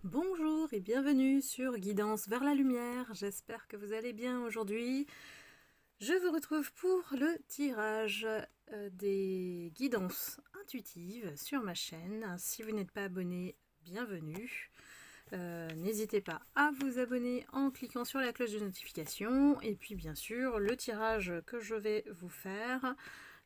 Bonjour et bienvenue sur Guidance vers la lumière. J'espère que vous allez bien aujourd'hui. Je vous retrouve pour le tirage des guidances intuitives sur ma chaîne. Si vous n'êtes pas abonné, bienvenue. N'hésitez pas à vous abonner en cliquant sur la cloche de notification. Et puis bien sûr, le tirage que je vais vous faire,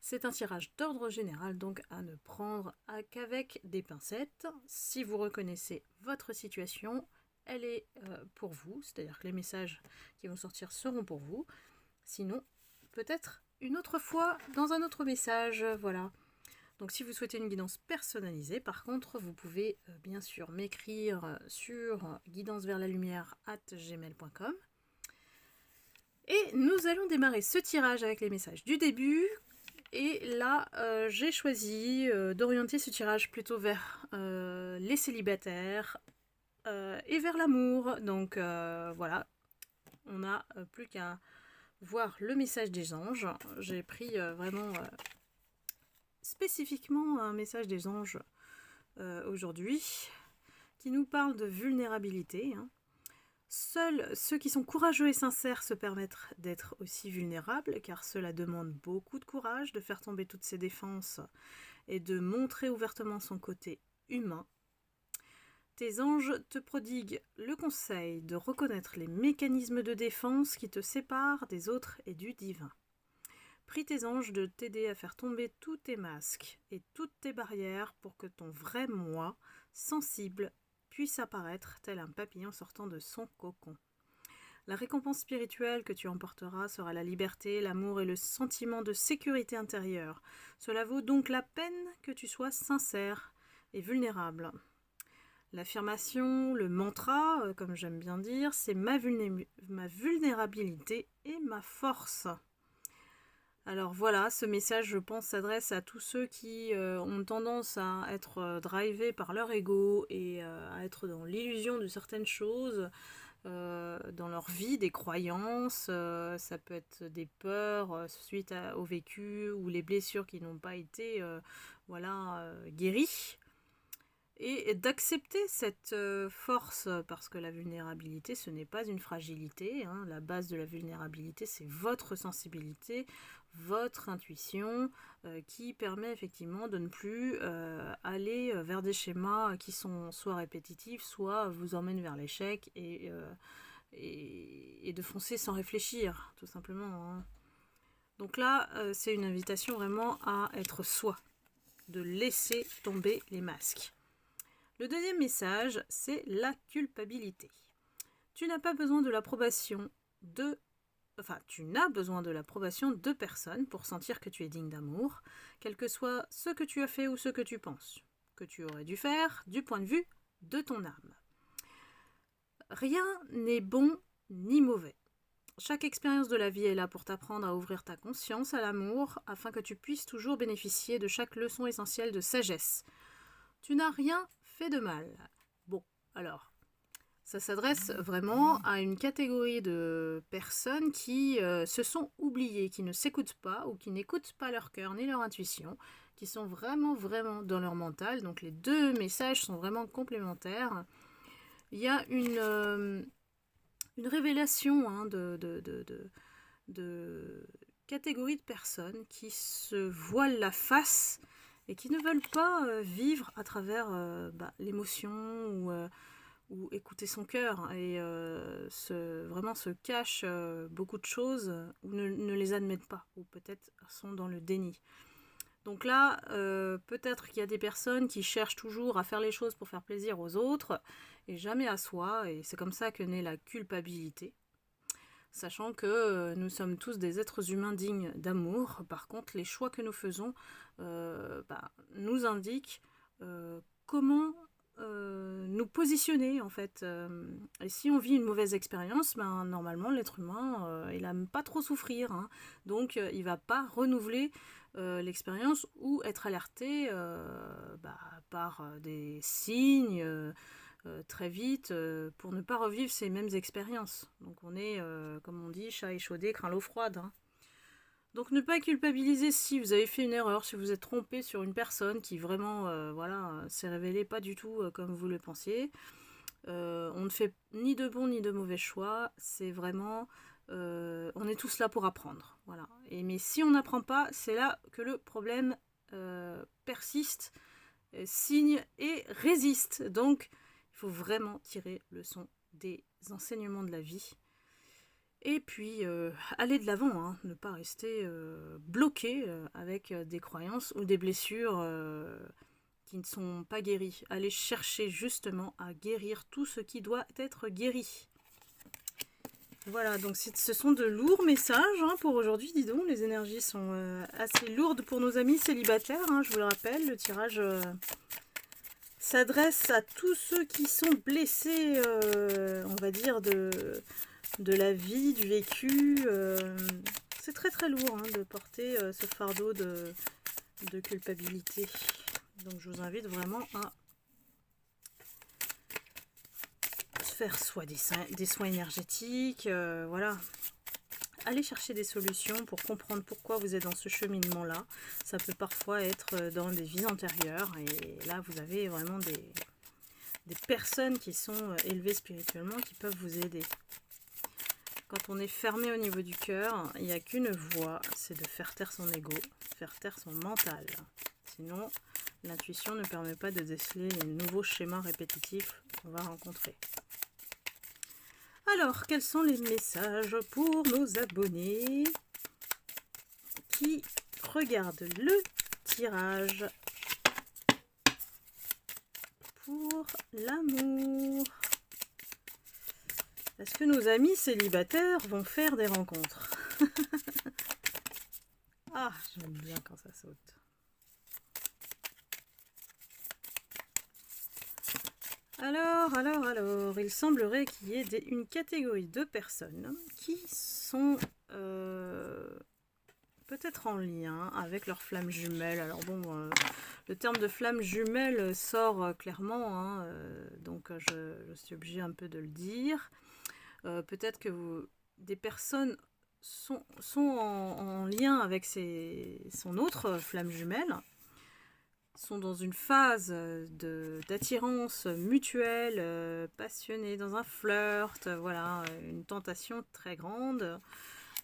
c'est un tirage d'ordre général, donc à ne prendre qu'avec des pincettes. Si vous reconnaissez votre situation, elle est pour vous, c'est-à-dire que les messages qui vont sortir seront pour vous. Sinon, peut-être une autre fois dans un autre message, voilà. Donc si vous souhaitez une guidance personnalisée, par contre, vous pouvez bien sûr m'écrire sur guidanceverslalumière@gmail.com. Et nous allons démarrer ce tirage avec les messages du début. Et là, j'ai choisi d'orienter ce tirage plutôt vers les célibataires et vers l'amour. Donc voilà, on n'a plus qu'à voir le message des anges. J'ai pris vraiment spécifiquement un message des anges aujourd'hui qui nous parle de vulnérabilité. Seuls ceux qui sont courageux et sincères se permettent d'être aussi vulnérables, car cela demande beaucoup de courage de faire tomber toutes ses défenses et de montrer ouvertement son côté humain. Tes anges te prodiguent le conseil de reconnaître les mécanismes de défense qui te séparent des autres et du divin. Prie tes anges de t'aider à faire tomber tous tes masques et toutes tes barrières pour que ton vrai moi, sensible, puisse apparaître tel un papillon sortant de son cocon. La récompense spirituelle que tu emporteras sera la liberté, l'amour et le sentiment de sécurité intérieure. Cela vaut donc la peine que tu sois sincère et vulnérable. L'affirmation, le mantra, comme j'aime bien dire, c'est ma vulnérabilité et ma force. Alors voilà, ce message, je pense, s'adresse à tous ceux qui ont tendance à être drivés par leur ego et à être dans l'illusion de certaines choses dans leur vie, des croyances. Ça peut être des peurs suite au vécu ou les blessures qui n'ont pas été guéries. Et d'accepter cette force, parce que la vulnérabilité, ce n'est pas une fragilité. La base de la vulnérabilité, c'est votre sensibilité, votre intuition, qui permet effectivement de ne plus aller vers des schémas qui sont soit répétitifs, soit vous emmènent vers l'échec et de foncer sans réfléchir, tout simplement. Donc là, c'est une invitation vraiment à être soi, de laisser tomber les masques. Le deuxième message, c'est la culpabilité. Tu n'as pas besoin de l'approbation tu n'as besoin de l'approbation de personne pour sentir que tu es digne d'amour, quel que soit ce que tu as fait ou ce que tu penses, que tu aurais dû faire du point de vue de ton âme. Rien n'est bon ni mauvais. Chaque expérience de la vie est là pour t'apprendre à ouvrir ta conscience à l'amour afin que tu puisses toujours bénéficier de chaque leçon essentielle de sagesse. Tu n'as rien fait de mal. Bon, alors, ça s'adresse vraiment à une catégorie de personnes qui se sont oubliées, qui ne s'écoutent pas ou qui n'écoutent pas leur cœur ni leur intuition, qui sont vraiment dans leur mental. Donc les deux messages sont vraiment complémentaires. Il y a une révélation de catégories de personnes qui se voilent la face et qui ne veulent pas vivre à travers l'émotion ou écouter son cœur et vraiment se cachent beaucoup de choses ou ne les admettent pas ou peut-être sont dans le déni. Donc là, peut-être qu'il y a des personnes qui cherchent toujours à faire les choses pour faire plaisir aux autres et jamais à soi, et c'est comme ça que naît la culpabilité. Sachant que nous sommes tous des êtres humains dignes d'amour. Par contre, les choix que nous faisons nous indiquent comment nous positionner en fait. Et si on vit une mauvaise expérience, normalement l'être humain il n'aime pas trop souffrir. Donc il ne va pas renouveler l'expérience ou être alerté par des signes très vite pour ne pas revivre ces mêmes expériences. Donc on est, comme on dit, chat échaudé, craint l'eau froide. Donc ne pas culpabiliser si vous avez fait une erreur, si vous êtes trompé sur une personne qui vraiment s'est révélée pas du tout comme vous le pensiez. On ne fait ni de bons ni de mauvais choix. C'est vraiment... on est tous là pour apprendre. Voilà. Mais si on n'apprend pas, c'est là que le problème persiste, signe et résiste. Donc, il faut vraiment tirer leçon des enseignements de la vie. Et puis, aller de l'avant, hein, ne pas rester bloqué avec des croyances ou des blessures qui ne sont pas guéries. Aller chercher justement à guérir tout ce qui doit être guéri. Voilà, donc ce sont de lourds messages hein, pour aujourd'hui, dis donc. Les énergies sont assez lourdes pour nos amis célibataires, hein, je vous le rappelle. Le tirage s'adresse à tous ceux qui sont blessés, on va dire, de la vie, du vécu. C'est très très lourd hein, de porter ce fardeau de culpabilité. Donc je vous invite vraiment à faire soit des soins énergétiques, voilà. Allez chercher des solutions pour comprendre pourquoi vous êtes dans ce cheminement-là. Ça peut parfois être dans des vies antérieures. Et là, vous avez vraiment des personnes qui sont élevées spirituellement qui peuvent vous aider. Quand on est fermé au niveau du cœur, il n'y a qu'une voie, c'est de faire taire son ego, faire taire son mental. Sinon, l'intuition ne permet pas de déceler les nouveaux schémas répétitifs qu'on va rencontrer. Alors, quels sont les messages pour nos abonnés qui regardent le tirage pour l'amour? Est-ce que nos amis célibataires vont faire des rencontres? Ah, j'aime bien quand ça saute. Alors, il semblerait qu'il y ait une catégorie de personnes qui sont peut-être en lien avec leur flamme jumelle. Alors bon, le terme de flamme jumelle sort clairement, hein, donc je suis obligée un peu de le dire. Peut-être que des personnes sont en lien avec son autre flamme jumelle, sont dans une phase d'attirance mutuelle, passionnée, dans un flirt, voilà, une tentation très grande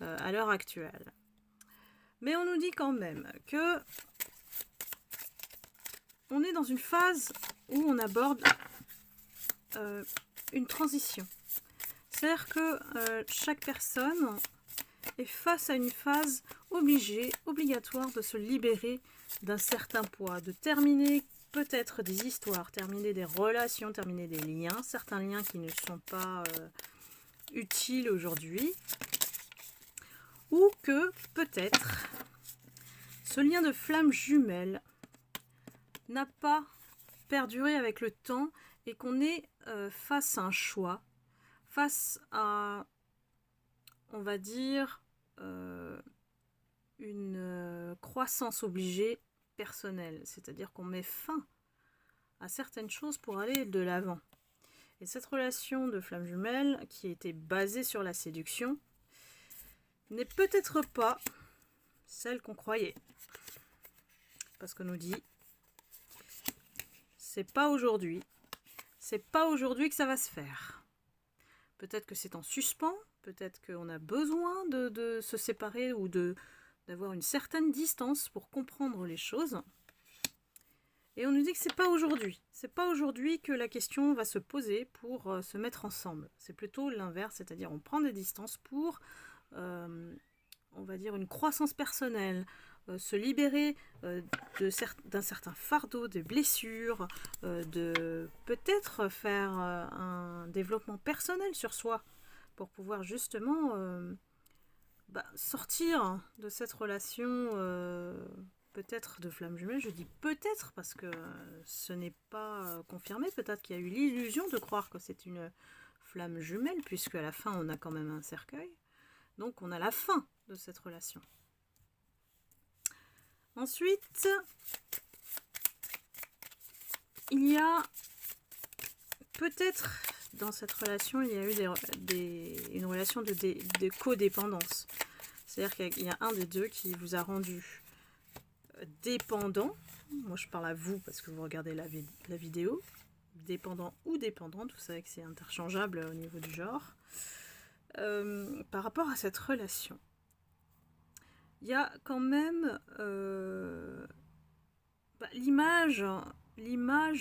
à l'heure actuelle. Mais on nous dit quand même que on est dans une phase où on aborde une transition. C'est-à-dire que chaque personne est face à une phase obligatoire de se libérer d'un certain poids, de terminer peut-être des histoires, terminer des relations, terminer des liens, certains liens qui ne sont pas utiles aujourd'hui, ou que peut-être ce lien de flamme jumelle n'a pas perduré avec le temps et qu'on est face à un choix, face à, on va dire, une croissance obligée personnelle, c'est-à-dire qu'on met fin à certaines choses pour aller de l'avant. Et cette relation de flamme jumelle, qui était basée sur la séduction, n'est peut-être pas celle qu'on croyait. Parce qu'on nous dit, c'est pas aujourd'hui que ça va se faire. Peut-être que c'est en suspens, peut-être qu'on a besoin de se séparer ou d'avoir une certaine distance pour comprendre les choses. Et on nous dit que c'est pas aujourd'hui. C'est pas aujourd'hui que la question va se poser pour se mettre ensemble. C'est plutôt l'inverse, c'est-à-dire on prend des distances pour, on va dire, une croissance personnelle, se libérer d'un certain fardeau, des blessures, de peut-être faire un développement personnel sur soi pour pouvoir justement sortir de cette relation peut-être de flamme jumelle. Je dis peut-être parce que ce n'est pas confirmé. Peut-être qu'il y a eu l'illusion de croire que c'est une flamme jumelle, puisque à la fin on a quand même un cercueil. Donc on a la fin de cette relation. Ensuite, il y a peut-être dans cette relation, il y a eu une relation de codépendance. C'est-à-dire qu'il y a un des deux qui vous a rendu dépendant. Moi, je parle à vous parce que vous regardez la vidéo. dépendant ou dépendante, vous savez que c'est interchangeable au niveau du genre, par rapport à cette relation. Il y a quand même l'image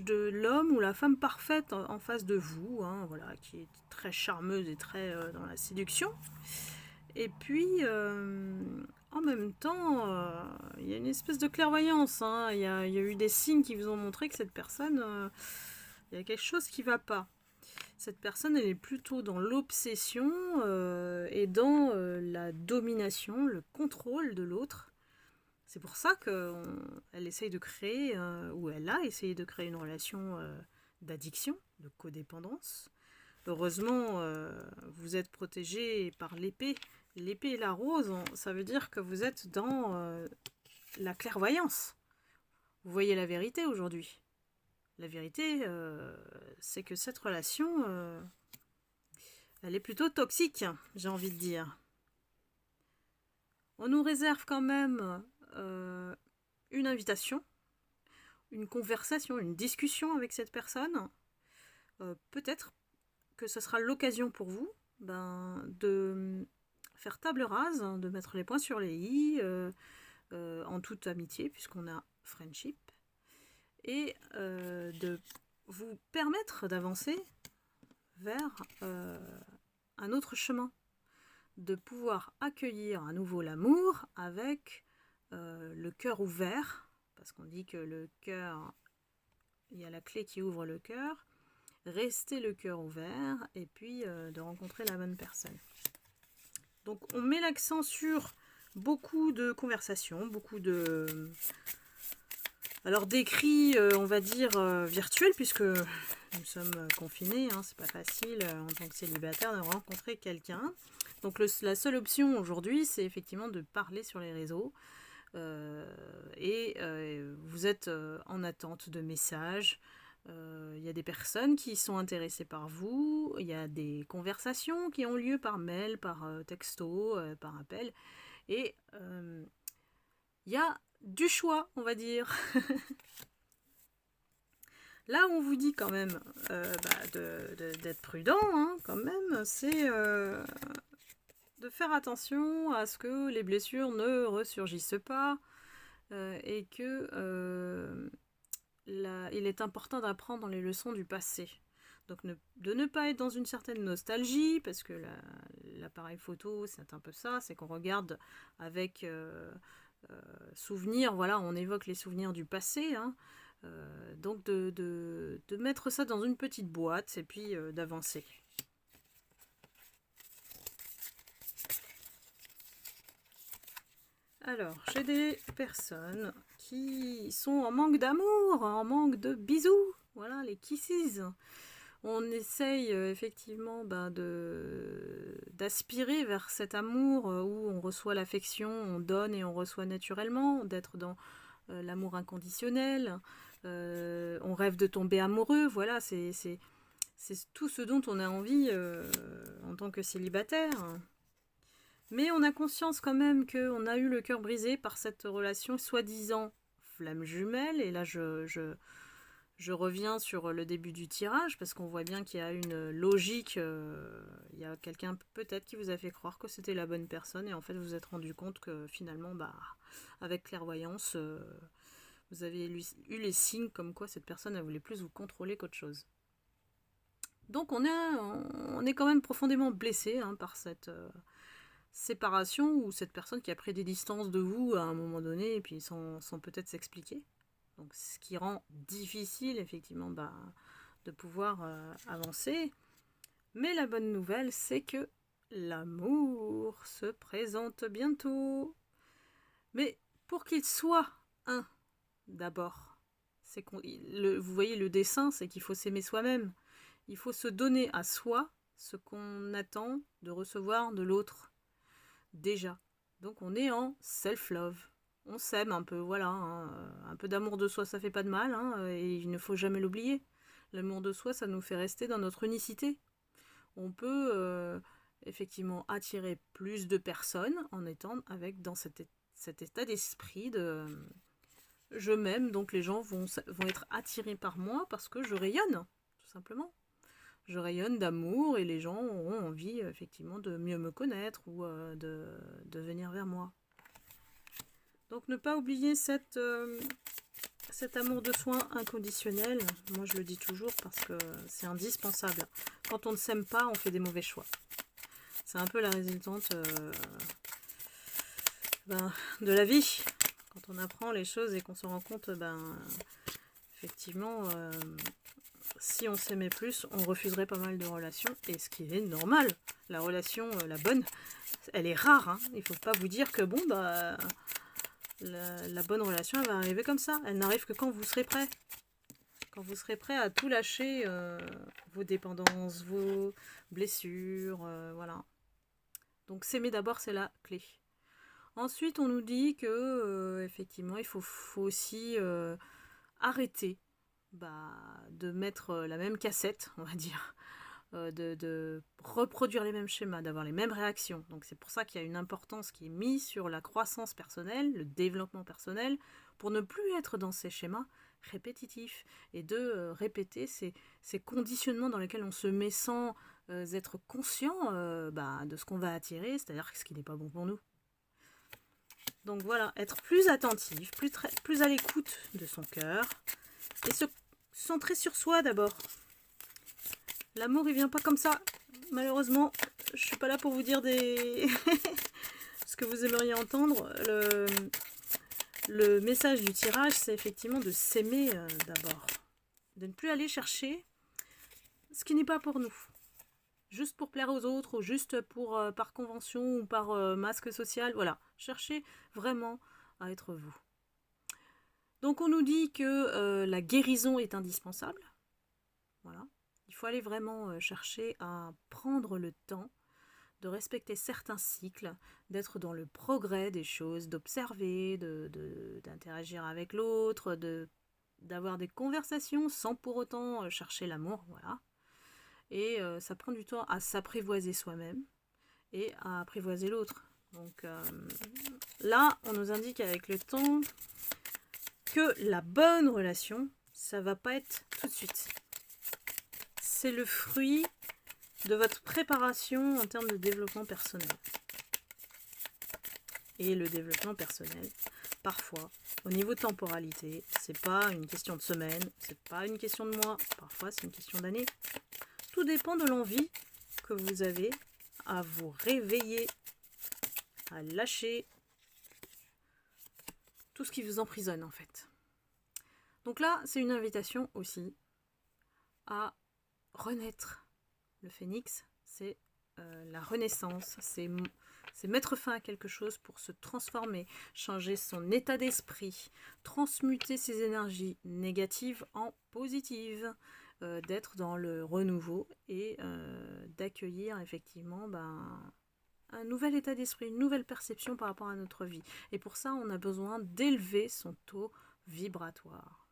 de l'homme ou la femme parfaite en face de vous, hein, voilà, qui est très charmeuse et très dans la séduction. Et puis, en même temps, il y a une espèce de clairvoyance. Hein. Il y a eu des signes qui vous ont montré que cette personne, il y a quelque chose qui ne va pas. Cette personne, elle est plutôt dans l'obsession et dans la domination, le contrôle de l'autre. C'est pour ça qu'elle essaye de créer, ou elle a essayé de créer une relation d'addiction, de codépendance. Heureusement, vous êtes protégé par l'épée. L'épée et la rose, ça veut dire que vous êtes dans la clairvoyance. Vous voyez la vérité aujourd'hui. La vérité, c'est que cette relation, elle est plutôt toxique, j'ai envie de dire. On nous réserve quand même une invitation, une conversation, une discussion avec cette personne. Peut-être que ce sera l'occasion pour vous de faire table rase, de mettre les points sur les i, en toute amitié, puisqu'on a friendship, et de vous permettre d'avancer vers un autre chemin, de pouvoir accueillir à nouveau l'amour avec le cœur ouvert, parce qu'on dit que le cœur, il y a la clé qui ouvre le cœur, rester le cœur ouvert et puis de rencontrer la bonne personne. Donc on met l'accent sur beaucoup de conversations, beaucoup de... Alors d'écrits, on va dire, virtuels, puisque nous sommes confinés, hein, c'est pas facile en tant que célibataire de rencontrer quelqu'un. Donc la seule option aujourd'hui, c'est effectivement de parler sur les réseaux. Et vous êtes en attente de messages. Il y a des personnes qui sont intéressées par vous. Il y a des conversations qui ont lieu par mail, par texto, par appel. Et il y a du choix, on va dire. Là où on vous dit quand même d'être prudent, hein, quand même, c'est de faire attention à ce que les blessures ne ressurgissent pas et que il est important d'apprendre les leçons du passé. Donc de ne pas être dans une certaine nostalgie, parce que l'appareil photo, c'est un peu ça, c'est qu'on regarde avec souvenirs, voilà, on évoque les souvenirs du passé, hein, donc de mettre ça dans une petite boîte et puis d'avancer. Alors, j'ai des personnes qui sont en manque d'amour, en manque de bisous, voilà, les kisses. On essaye effectivement d'aspirer vers cet amour où on reçoit l'affection, on donne et on reçoit naturellement, d'être dans l'amour inconditionnel, on rêve de tomber amoureux, voilà, c'est tout ce dont on a envie en tant que célibataire. Mais on a conscience quand même qu'on a eu le cœur brisé par cette relation soi-disant flamme jumelle. Et là, je reviens sur le début du tirage, parce qu'on voit bien qu'il y a une logique. Il y a quelqu'un peut-être qui vous a fait croire que c'était la bonne personne. Et en fait, vous vous êtes rendu compte que finalement, avec clairvoyance, vous avez eu les signes comme quoi cette personne, elle voulait plus vous contrôler qu'autre chose. Donc on est quand même profondément blessé par cette... séparation, ou cette personne qui a pris des distances de vous à un moment donné et puis sans peut-être s'expliquer. Donc ce qui rend difficile effectivement de pouvoir avancer. Mais la bonne nouvelle, c'est que l'amour se présente bientôt. Mais pour qu'il soit d'abord, vous voyez le dessin, c'est qu'il faut s'aimer soi-même. Il faut se donner à soi ce qu'on attend de recevoir de l'autre. Déjà. Donc on est en self-love. On s'aime un peu, voilà. Un peu d'amour de soi, ça fait pas de mal, et il ne faut jamais l'oublier. L'amour de soi, ça nous fait rester dans notre unicité. On peut effectivement attirer plus de personnes en étant dans cet état d'esprit de je m'aime, donc les gens vont être attirés par moi parce que je rayonne, simplement. Je rayonne d'amour et les gens auront envie effectivement de mieux me connaître ou de venir vers moi. Donc ne pas oublier cet amour de soi inconditionnel. Moi je le dis toujours parce que c'est indispensable. Quand on ne s'aime pas, on fait des mauvais choix. C'est un peu la résultante de la vie. Quand on apprend les choses et qu'on se rend compte, effectivement, si on s'aimait plus, on refuserait pas mal de relations. Et ce qui est normal, la relation, la bonne, elle est rare. Hein. Il ne faut pas vous dire que la bonne relation, elle va arriver comme ça. Elle n'arrive que quand vous serez prêt. Quand vous serez prêt à tout lâcher, vos dépendances, vos blessures, voilà. Donc s'aimer d'abord, c'est la clé. Ensuite, on nous dit que effectivement, il faut aussi arrêter de mettre la même cassette, on va dire, de reproduire les mêmes schémas, d'avoir les mêmes réactions. Donc c'est pour ça qu'il y a une importance qui est mise sur la croissance personnelle, le développement personnel, pour ne plus être dans ces schémas répétitifs et de répéter ces conditionnements dans lesquels on se met sans être conscient de ce qu'on va attirer, c'est-à-dire ce qui n'est pas bon pour nous. Donc voilà, être plus attentif, plus à l'écoute de son cœur et se centrer sur soi d'abord. L'amour, il vient pas comme ça. Malheureusement, je suis pas là pour vous dire ce que vous aimeriez entendre. Le message du tirage, c'est effectivement de s'aimer d'abord. De ne plus aller chercher ce qui n'est pas pour nous. Juste pour plaire aux autres, ou juste pour par convention ou par masque social. Voilà, cherchez vraiment à être vous. Donc on nous dit que la guérison est indispensable. Voilà. Il faut aller vraiment chercher à prendre le temps de respecter certains cycles, d'être dans le progrès des choses, d'observer, d'interagir avec l'autre, d'avoir des conversations sans pour autant chercher l'amour, voilà. Et ça prend du temps à s'apprivoiser soi-même et à apprivoiser l'autre. Donc là, on nous indique avec le temps que la bonne relation, ça va pas être tout de suite. C'est le fruit de votre préparation en termes de développement personnel. Et le développement personnel, parfois, au niveau de temporalité, c'est pas une question de semaine, c'est pas une question de mois, parfois c'est une question d'année. Tout dépend de l'envie que vous avez à vous réveiller, à lâcher tout ce qui vous emprisonne en fait. Donc là, c'est une invitation aussi à renaître. Le phénix, c'est la renaissance, c'est mettre fin à quelque chose pour se transformer, changer son état d'esprit, transmuter ses énergies négatives en positives, d'être dans le renouveau et d'accueillir effectivement un nouvel état d'esprit, une nouvelle perception par rapport à notre vie. Et pour ça, on a besoin d'élever son taux vibratoire.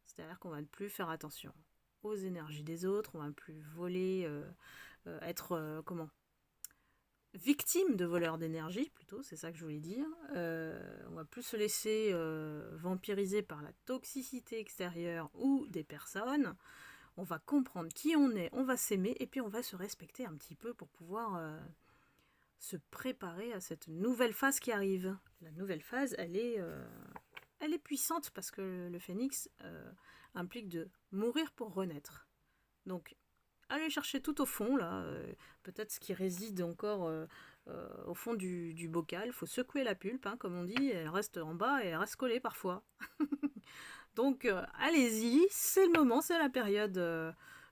C'est-à-dire qu'on va ne plus faire attention aux énergies des autres, on va plus voler, être victime de voleurs d'énergie plutôt, c'est ça que je voulais dire. On va plus se laisser vampiriser par la toxicité extérieure ou des personnes. On va comprendre qui on est, on va s'aimer et puis on va se respecter un petit peu pour pouvoir se préparer à cette nouvelle phase qui arrive. La nouvelle phase, elle est puissante parce que le phénix implique de mourir pour renaître. Donc, allez chercher tout au fond, là, peut-être ce qui réside encore au fond du bocal. Il faut secouer la pulpe, hein, comme on dit, elle reste en bas et elle reste collée parfois. Donc, allez-y, c'est le moment, c'est la période.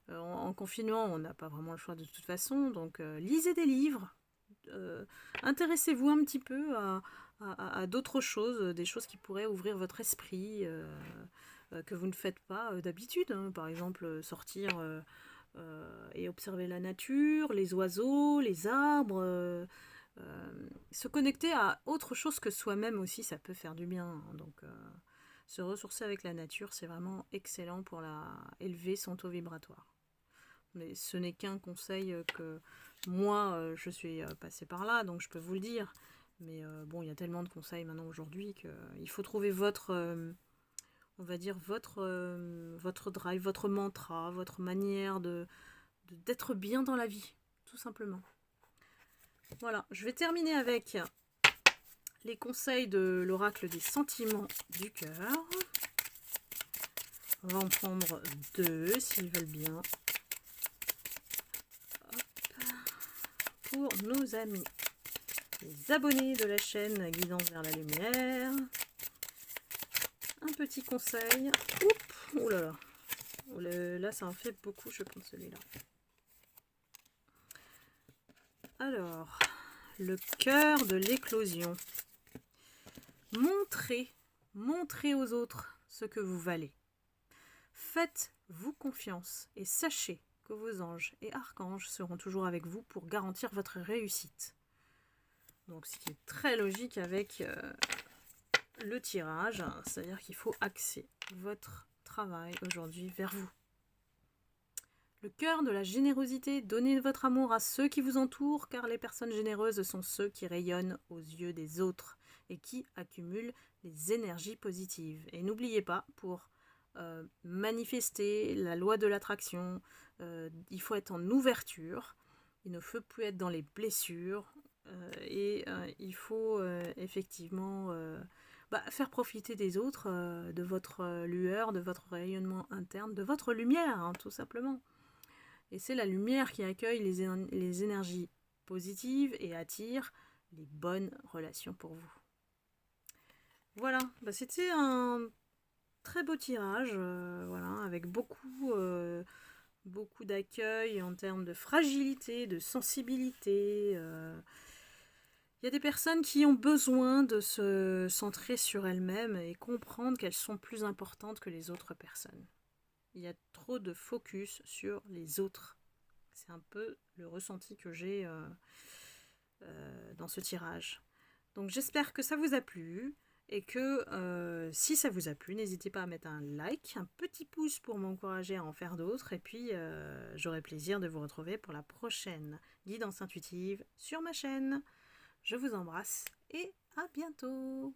En confinement, on n'a pas vraiment le choix de toute façon, donc lisez des livres. Intéressez-vous un petit peu à d'autres choses, des choses qui pourraient ouvrir votre esprit, que vous ne faites pas d'habitude. Hein. Par exemple, sortir et observer la nature, les oiseaux, les arbres, se connecter à autre chose que soi-même aussi, ça peut faire du bien. Hein. Donc, se ressourcer avec la nature, c'est vraiment excellent pour élever son taux vibratoire. Mais ce n'est qu'un conseil que moi, je suis passée par là, donc je peux vous le dire. Mais bon, il y a tellement de conseils maintenant aujourd'hui qu'il faut trouver votre on va dire, votre drive, votre mantra, votre manière d'être bien dans la vie, tout simplement. Voilà, je vais terminer avec les conseils de l'oracle des sentiments du cœur. On va en prendre 2 s'ils veulent bien. Hop. Pour nos amis, les abonnés de la chaîne Guidance vers la lumière. Un petit conseil. Oups, oh là là. Là, ça en fait beaucoup, je pense, celui-là. Alors, le cœur de l'éclosion. Montrez aux autres ce que vous valez. Faites-vous confiance et sachez que vos anges et archanges seront toujours avec vous pour garantir votre réussite. Donc, ce qui est très logique avec le tirage, c'est-à-dire qu'il faut axer votre travail aujourd'hui vers vous. Le cœur de la générosité, donnez votre amour à ceux qui vous entourent, car les personnes généreuses sont ceux qui rayonnent aux yeux des autres et qui accumulent les énergies positives. Et n'oubliez pas, pour manifester la loi de l'attraction, il faut être en ouverture, il ne faut plus être dans les blessures, il faut effectivement faire profiter des autres de votre lueur, de votre rayonnement interne, de votre lumière, hein, tout simplement. Et c'est la lumière qui accueille les énergies positives et attire les bonnes relations pour vous. Voilà, c'était un très beau tirage, voilà, avec beaucoup d'accueil en termes de fragilité, de sensibilité. Il y a des personnes qui ont besoin de se centrer sur elles-mêmes et comprendre qu'elles sont plus importantes que les autres personnes. Il y a trop de focus sur les autres. C'est un peu le ressenti que j'ai dans ce tirage. Donc j'espère que ça vous a plu et que si ça vous a plu, n'hésitez pas à mettre un like, un petit pouce pour m'encourager à en faire d'autres. Et puis j'aurai plaisir de vous retrouver pour la prochaine guidance intuitive sur ma chaîne. Je vous embrasse et à bientôt!